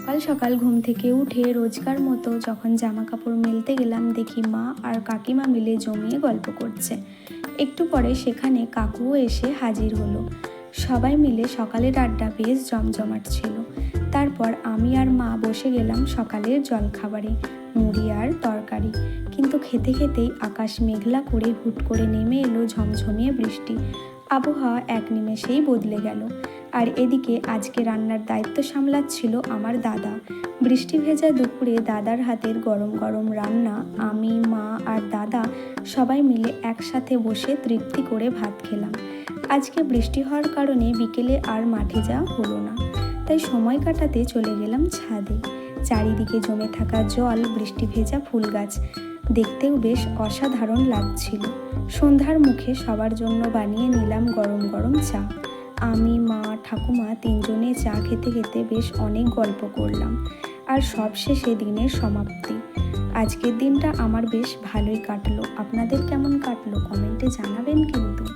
সকাল সকাল ঘুম থেকে উঠে রোজকার মতো যখন জামা কাপড় মেলতে গেলাম, দেখি মা আর কাকিমা মিলে জমিয়ে গল্প করছে। একটু পরে সেখানে কাকুও এসে হাজির হলো। সবাই মিলে সকালের আড্ডা বেশ জমজমাট ছিল। তারপর আমি আর মা বসে গেলাম সকালের জলখাবারে, মুড়ি আর তরকারি। কিন্তু খেতে খেতেই আকাশ মেঘলা করে হুট করে নেমে এলো ঝমঝমিয়ে বৃষ্টি। আবহাওয়া এক নিমেষেই বদলে গেল। আর এদিকে আজকে রান্নার দায়িত্ব সামলাচ্ছিল আমার দাদা। বৃষ্টি ভেজা দুপুরে দাদার হাতের গরম গরম রান্না আমি, মা আর দাদা সবাই মিলে একসাথে বসে তৃপ্তি করে ভাত খেলাম। আজকে বৃষ্টি হওয়ার কারণে বিকেলে আর মাঠে যাওয়া হলো না, তাই সময় কাটাতে চলে গেলাম ছাদে। চারিদিকে জমে থাকা জল, বৃষ্টি ভেজা ফুল গাছ দেখতেও বেশ অসাধারণ লাগছিল। সন্ধ্যার মুখে সবার জন্য বানিয়ে নিলাম গরম গরম চা। আমি, মা, ঠাকুমা তিনজনে চা খেতে খেতে বেশ অনেক গল্প করলাম। আর সবশেষে দিনের সমাপ্তি। আজকের দিনটা আমার বেশ ভালোই কাটলো। আপনাদের কেমন কাটলো কমেন্টে জানাবেন কিন্তু।